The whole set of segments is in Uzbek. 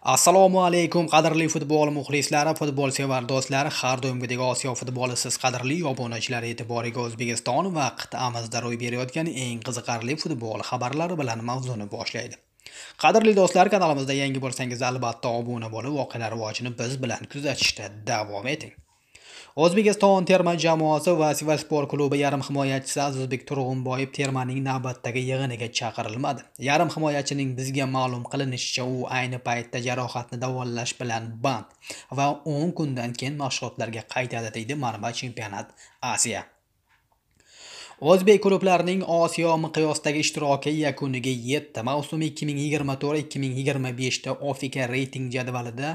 Assalomu alaykum qadrli futbol muxlislari, futbol sevar do'stlar, har doimgidek Osiyo futboli siz qadrli obunachilar e'tiboriga O'zbekiston va qit'amizda ro'y berayotgan eng qiziqarli futbol xabarlari bilan mavzuni boshlaydi. Qadrli do'stlar, kanalimizda yangi bo'lsangiz albatta obuna bo'lib, voqealar rivojini biz bilan kuzatishda davom eting. O'zbekiston terma jamoasi va Sivasspor klubi yarim himoyachisi Azizbek Turg'unboyev termaning navbatdagi yig'iniga chaqirilmadi. Yarim himoyachining bizga ma'lum qilinishicha, u ayni paytda jarohatni davolash bilan band va 10 kundan keyin mashg'ulotlarga qaytadi, deydi manba Chempionat Asiya. O'zbek klublarining Osiyo miqyosidagi ishtiroki yakuniga yetdi. Mavsum 2024-2025 da Ofika reyting jadvalida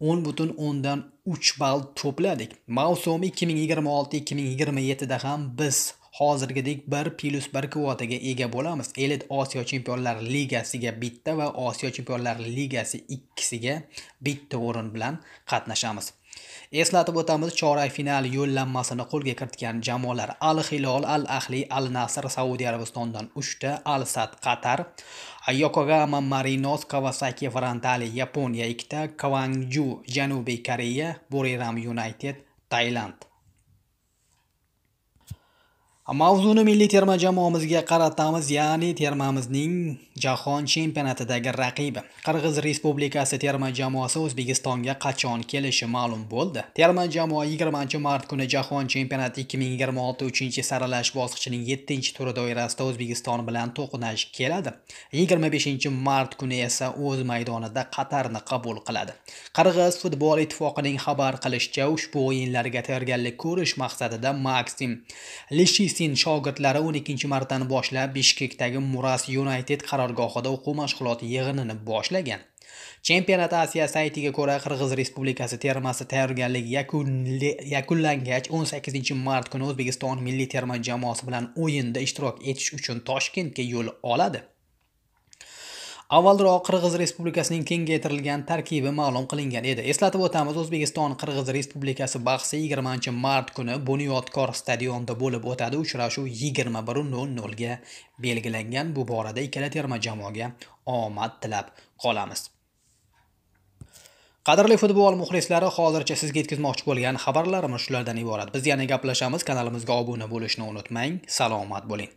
10.3 ball to'pladik. Mavsum 2026-2027 da ham biz hozirgidek 1+1 kvotaga ega bo'lamiz. Elit Osiyo Chempionlar Ligasiga bitta va Osiyo Chempionlar Ligasi ikkisiga bitta o'rin bilan qatnashamiz. Eslatib o'tamiz, chorak final yo'llanmasini qo'lga kiritgan jamoalar Al-Hilol, Al-Ahli, Al-Nasr Saudiya Arabistonidan 3 ta, Al-Sadd Qatar, Yokohama Marinos, Kawasaki Frontale Yaponiya 2 ta, Gwangju Janubiy Koreya, Buriram United Tailand. Mavzuni milliy terma jamoamizga qaratamiz, ya'ni termamizning jahon chempionatidagi raqibi. Qirg'iz Respublikasi terma jamoasi O'zbekistonga qachon kelishi ma'lum bo'ldi. Terma jamoa 20-mart kuni jahon chempionati 2026 3-saralash bosqichining 7-turi doirasida O'zbekiston bilan to'qnash keladi. 25-mart kuni esa o'z maydonida Qatarni qabul qiladi. Qirg'iz futbol ittifoqining xabar qilishicha, ushbu o'yinlarga tayyorgarlik ko'rish maqsadida Maksim Lishisin shogirdlari 12-martdan boshlab Bishkekdagi Muras United qarorgohida o'quv mashg'ulot yig'inini boshlagan. Chempionat Asiya saytiga ko'ra, Qirg'iz Respublikasi termasi tayyorgarlik yakunlangach 18-mart kuni O'zbekiston milliy terma jamoasi bilan o'yinda ishtirok etish uchun Toshkentga yo'l oladi. Avvalroq Qirg'iz Respublikasining kengaytirilgan tarkibi ma'lum qilingan edi. Eslatib o'tamiz, O'zbekiston Qirg'iz Respublikasi bahsi 20-mart kuni Bunyodkor stadionida bo'lib o'tadi. Uchrashuv 21:00 ga belgilangan. Bu borada ikkala terma jamoaga omad tilab qolamiz. Qadrli futbol muxlislari, hozircha sizga yetkazmoqchi bo'lgan xabarlarimiz shulardan iborat. Biz yana gaplashamiz. Kanalimizga obuna bo'lishni unutmang. Salomat bo'ling.